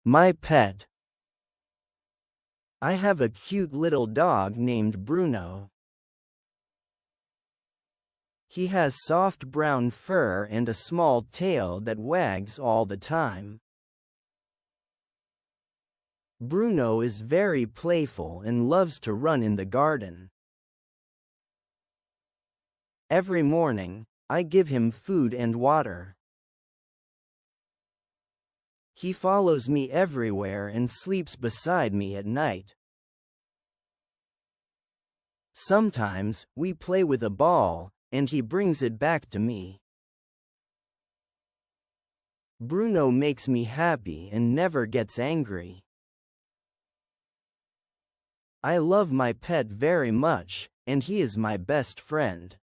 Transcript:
My pet. I have a cute little dog named Bruno. He has soft brown fur and a small tail that wags all the time. Bruno is very playful and loves to run in the garden. Every morning, I give him food and water. He follows me everywhere and sleeps beside me at night. Sometimes, we play with a ball, and he brings it back to me. Bruno makes me happy and never gets angry. I love my pet very much, and he is my best friend.